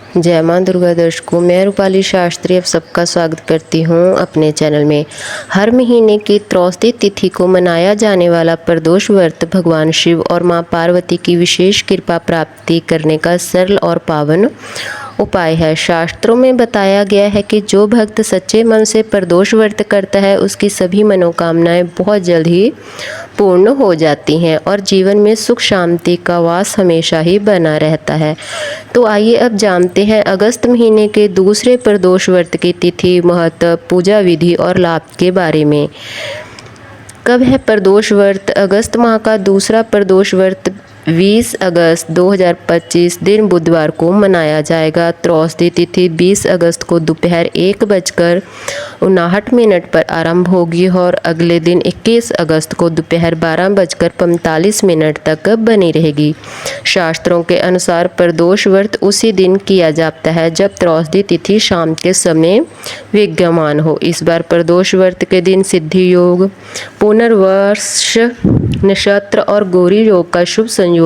जय मां दुर्गा दर्शकों, मैं रूपाली शास्त्री अब सबका स्वागत करती हूं अपने चैनल में। हर महीने की त्रयोदशी तिथि को मनाया जाने वाला प्रदोष व्रत भगवान शिव और मां पार्वती की विशेष कृपा प्राप्ति करने का सरल और पावन उपाय है। शास्त्रों में बताया गया है कि जो भक्त सच्चे मन से प्रदोष व्रत करता है उसकी सभी मनोकामनाएं बहुत जल्द ही पूर्ण हो जाती हैं और जीवन में सुख शांति का वास हमेशा ही बना रहता है। तो आइए अब जानते हैं अगस्त महीने के दूसरे प्रदोष व्रत की तिथि, महत्व, पूजा विधि और लाभ के बारे में। कब है प्रदोष व्रत? अगस्त माह का दूसरा प्रदोष व्रत 20 अगस्त 2025 दिन बुधवार को मनाया जाएगा। त्रयोदशी तिथि 20 अगस्त को दोपहर 1:59 पर आरंभ होगी और अगले दिन 21 अगस्त को दोपहर 12:45 तक बनी रहेगी। शास्त्रों के अनुसार प्रदोष व्रत उसी दिन किया जाता है जब त्रयोदशी तिथि शाम के समय विद्यमान हो। इस बार प्रदोष व्रत के दिन सिद्धि योग, पुनर्वस नक्षत्र और गौरी योग का शुभ संयोग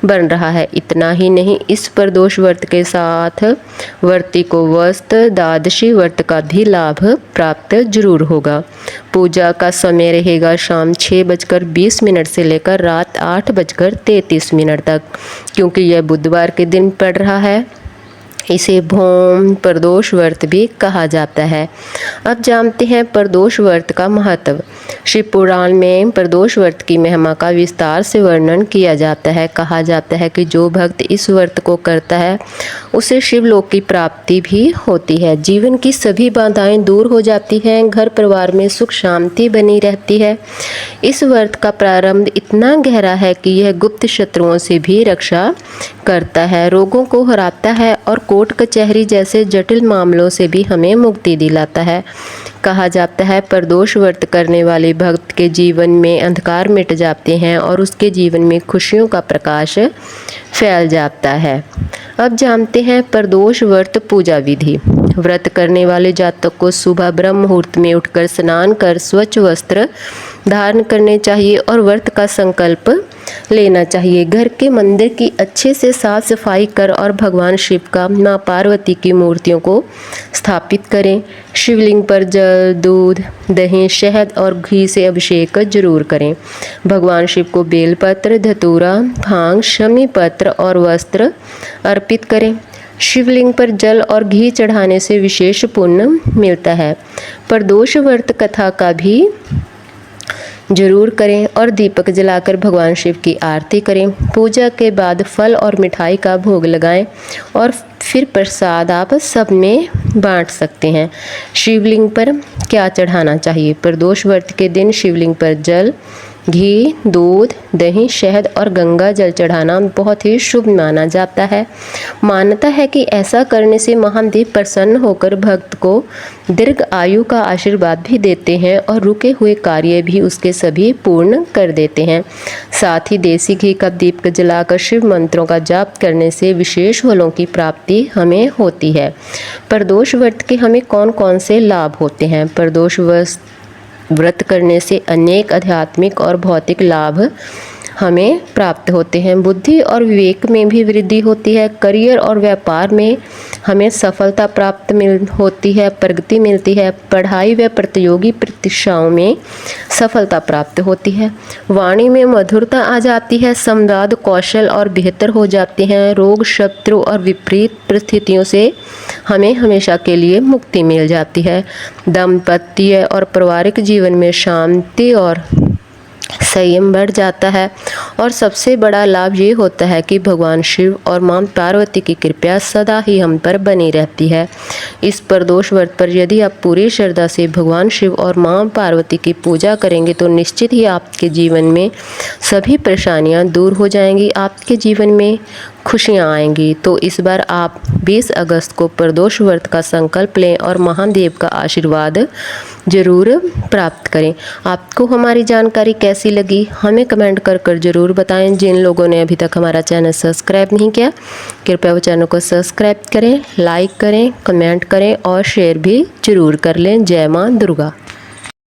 बन रहा है। इतना ही नहीं, इस प्रदोष व्रत के साथ व्रती को वस्त्र द्वादशी व्रत का भी लाभ प्राप्त जरूर होगा। पूजा का समय रहेगा शाम 6:20 से लेकर रात 8:33 तक। क्योंकि यह बुधवार के दिन पड़ रहा है, इसे भौम प्रदोष व्रत भी कहा जाता है। अब जानते हैं प्रदोष व्रत का महत्व। शिव पुराण में प्रदोष व्रत की महिमा का विस्तार से वर्णन किया जाता है। कहा जाता है कि जो भक्त इस व्रत को करता है उसे शिवलोक की प्राप्ति भी होती है, जीवन की सभी बाधाएं दूर हो जाती हैं, घर परिवार में सुख शांति बनी रहती है। इस व्रत का प्रारंभ इतना गहरा है कि यह गुप्त शत्रुओं से भी रक्षा करता है, रोगों को हराता है और कोर्ट कचहरी जैसे जटिल मामलों से भी हमें मुक्ति दिलाता है। कहा जाता है प्रदोष व्रत करने वाले भक्त के जीवन में अंधकार मिट जाते हैं और उसके जीवन में खुशियों का प्रकाश फैल जाता है। अब जानते हैं प्रदोष व्रत पूजा विधि। व्रत करने वाले जातक को सुबह ब्रह्म मुहूर्त में उठकर स्नान कर स्वच्छ वस्त्र धारण करने चाहिए और व्रत का संकल्प लेना चाहिए। घर के मंदिर की अच्छे से साफ सफाई कर और भगवान शिव का, मां पार्वती की मूर्तियों को स्थापित करें। शिवलिंग पर जल, दूध, दही, शहद और घी से अभिषेक जरूर करें। भगवान शिव को बेलपत्र, धतूरा, भांग, शमी पत्र और वस्त्र अर्पित करें। शिवलिंग पर जल और घी चढ़ाने से विशेष पुण्य मिलता है। प्रदोष व्रत कथा का भी जरूर करें और दीपक जलाकर भगवान शिव की आरती करें। पूजा के बाद फल और मिठाई का भोग लगाएं और फिर प्रसाद आप सब में बांट सकते हैं। शिवलिंग पर क्या चढ़ाना चाहिए? प्रदोष व्रत के दिन शिवलिंग पर जल, घी, दूध, दही, शहद और गंगा जल चढ़ाना बहुत ही शुभ माना जाता है। मान्यता है कि ऐसा करने से महादेव प्रसन्न होकर भक्त को दीर्घ आयु का आशीर्वाद भी देते हैं और रुके हुए कार्य भी उसके सभी पूर्ण कर देते हैं। साथ ही देसी घी का दीप जलाकर शिव मंत्रों का जाप करने से विशेष फलों की प्राप्ति हमें होती है। प्रदोष व्रत के हमें कौन कौन से लाभ होते हैं? प्रदोष व्रत करने से अनेक आध्यात्मिक और भौतिक लाभ हमें प्राप्त होते हैं। बुद्धि और विवेक में भी वृद्धि होती है। करियर और व्यापार में हमें सफलता प्राप्त होती है, प्रगति मिलती है। पढ़ाई व प्रतियोगी परीक्षाओं में सफलता प्राप्त होती है। वाणी में मधुरता आ जाती है। संवाद कौशल और बेहतर हो जाते हैं। रोग, शत्रु और विपरीत परिस्थितियों से हमें हमेशा के लिए मुक्ति मिल जाती है। दाम्पत्य और पारिवारिक जीवन में शांति और संयम बढ़ जाता है और सबसे बड़ा लाभ ये होता है कि भगवान शिव और मां पार्वती की कृपा सदा ही हम पर बनी रहती है। इस प्रदोष व्रत पर यदि आप पूरी श्रद्धा से भगवान शिव और मां पार्वती की पूजा करेंगे तो निश्चित ही आपके जीवन में सभी परेशानियां दूर हो जाएंगी, आपके जीवन में खुशियां आएंगी। तो इस बार आप 20 अगस्त को प्रदोष व्रत का संकल्प लें और महादेव का आशीर्वाद जरूर प्राप्त करें। आपको हमारी जानकारी कैसी लगी हमें कमेंट कर जरूर बताएं। जिन लोगों ने अभी तक हमारा चैनल सब्सक्राइब नहीं किया, कृपया वो चैनल को सब्सक्राइब करें, लाइक करें, कमेंट करें और शेयर भी जरूर कर लें। जय मां दुर्गा।